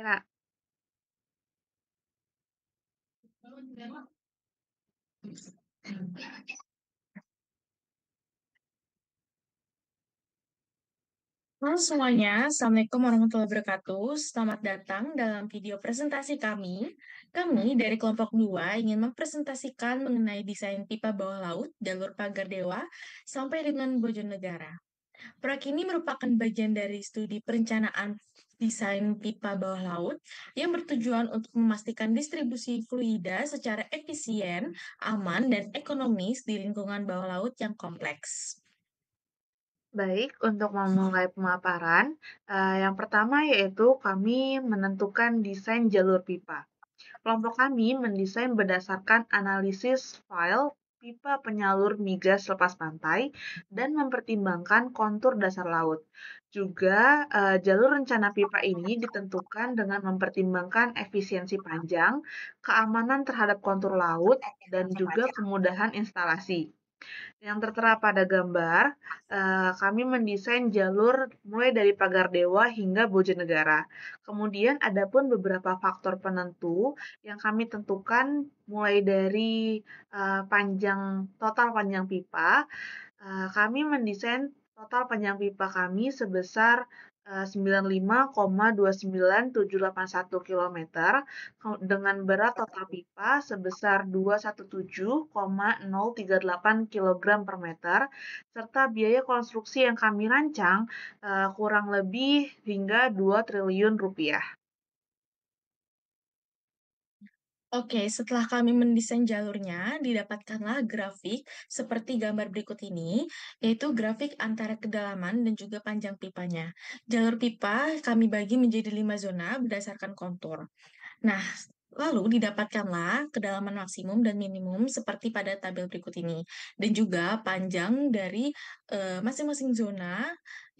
Kak. Halo semuanya, Assalamualaikum warahmatullahi wabarakatuh. Selamat datang dalam video presentasi kami. Kami dari kelompok 2 ingin mempresentasikan mengenai desain pipa bawah laut jalur Pagar Dewa sampai dengan Bojonegara. Proyek ini merupakan bagian dari studi perencanaan desain pipa bawah laut yang bertujuan untuk memastikan distribusi fluida secara efisien, aman, dan ekonomis di lingkungan bawah laut yang kompleks. Baik, untuk memulai pemaparan, yang pertama yaitu kami menentukan desain jalur pipa. Kelompok kami mendesain berdasarkan analisis file pipa penyalur migas lepas pantai dan mempertimbangkan kontur dasar laut. Juga, jalur rencana pipa ini ditentukan dengan mempertimbangkan efisiensi panjang, keamanan terhadap kontur laut, dan juga kemudahan instalasi. Yang tertera pada gambar, kami mendesain jalur mulai dari Pagar Dewa hingga Bojonegara. Kemudian ada pun beberapa faktor penentu yang kami tentukan mulai dari, total panjang pipa. Kami mendesain total panjang pipa kami sebesar, 95,29781 kilometer, dengan berat total pipa sebesar 217,038 kilogram per meter, serta biaya konstruksi yang kami rancang, kurang lebih hingga 2 triliun rupiah. Oke, setelah kami mendesain jalurnya, didapatkanlah grafik seperti gambar berikut ini, yaitu grafik antara kedalaman dan juga panjang pipanya. Jalur pipa kami bagi menjadi 5 zona berdasarkan kontur. Nah, lalu didapatkanlah kedalaman maksimum dan minimum seperti pada tabel berikut ini. Dan juga panjang dari masing-masing zona,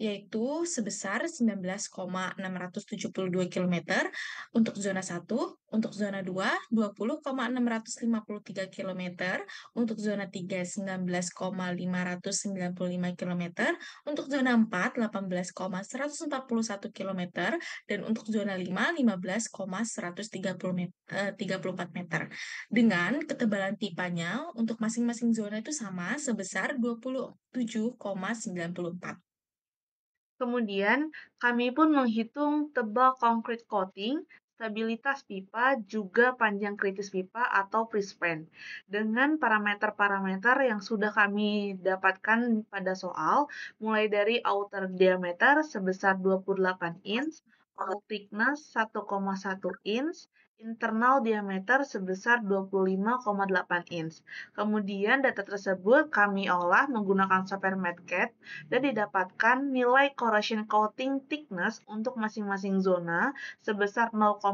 yaitu sebesar 19,672 kilometer untuk zona satu, untuk zona 2, 20,653 kilometer, untuk zona 3, 19,595 kilometer, untuk zona 4, 18,141 kilometer, dan untuk zona 5, 15,134 meter. Dengan ketebalan pipanya untuk masing-masing zona itu sama sebesar 27,94. Kemudian, kami pun menghitung tebal concrete coating, stabilitas pipa, juga panjang kritis pipa atau pre-span dengan parameter-parameter yang sudah kami dapatkan pada soal, mulai dari outer diameter sebesar 28 inch, wall thickness 1,1 inch, internal diameter sebesar 25,8 inch. Kemudian data tersebut kami olah menggunakan software MATCAD dan didapatkan nilai corrosion coating thickness untuk masing-masing zona sebesar 0,1,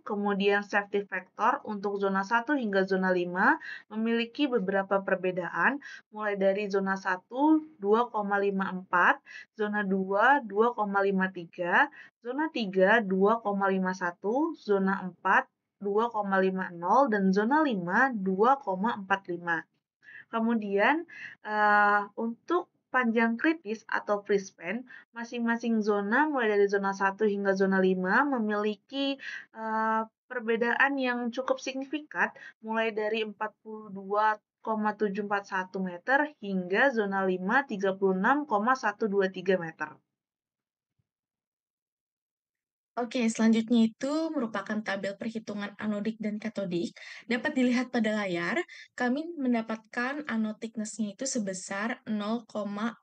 kemudian safety factor untuk zona 1 hingga zona 5 memiliki beberapa perbedaan, mulai dari zona 1 2,54, zona 2 2,53, zona 3 2,51, zona 4 2,50, dan zona 5 2,45. Kemudian, untuk panjang kritis atau pre-span, masing-masing zona mulai dari zona 1 hingga zona 5 memiliki, perbedaan yang cukup signifikan mulai dari 42,741 meter hingga zona 5 36,123 meter. Oke, selanjutnya itu merupakan tabel perhitungan anodik dan katodik. Dapat dilihat pada layar, kami mendapatkan anode thickness-nya itu sebesar 0,04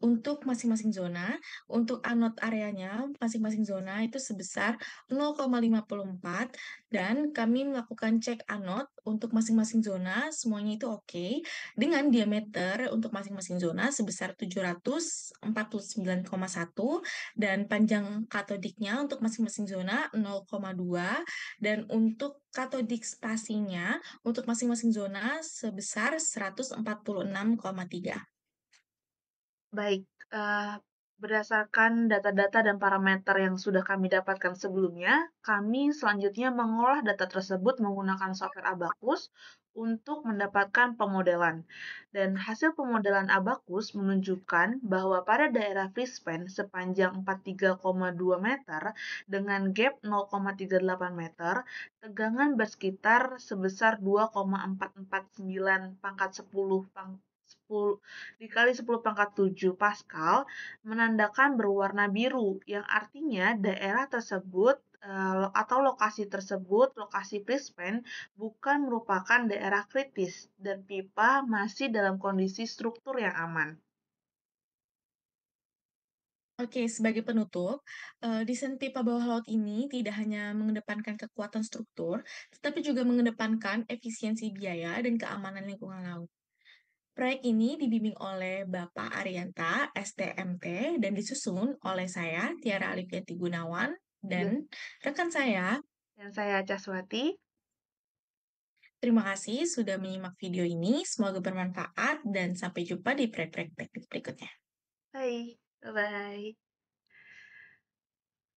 untuk masing-masing zona. Untuk anode areanya, masing-masing zona itu sebesar 0,54 dan kami melakukan cek anode untuk masing-masing zona, semuanya itu oke, dengan diameter untuk masing-masing zona sebesar 749,1 dan panjang katodiknya untuk masing-masing zona 0,2 dan untuk katodik spasinya untuk masing-masing zona sebesar 146,3. Baik, Berdasarkan data-data dan parameter yang sudah kami dapatkan sebelumnya, kami selanjutnya mengolah data tersebut menggunakan software Abacus untuk mendapatkan pemodelan. Dan hasil pemodelan Abacus menunjukkan bahwa pada daerah Brisbane sepanjang 43,2 meter dengan gap 0,38 meter, tegangan bersekitar sebesar 2,449 pangkat 10 10 dikali 10 pangkat 7 Pascal menandakan berwarna biru, yang artinya daerah tersebut atau lokasi tersebut, lokasi Brisbane, bukan merupakan daerah kritis dan pipa masih dalam kondisi struktur yang aman. Oke, sebagai penutup, desain pipa bawah laut ini tidak hanya mengedepankan kekuatan struktur, tetapi juga mengedepankan efisiensi biaya dan keamanan lingkungan laut. Proyek ini dibimbing oleh Bapak Arianta, STMT, dan disusun oleh saya, Tiara Alifiati Gunawan, dan Dan, rekan saya. dan saya Caswati. Terima kasih sudah menyimak video ini. Semoga bermanfaat dan sampai jumpa di proyek-proyek teknik berikutnya. Bye. Bye-bye.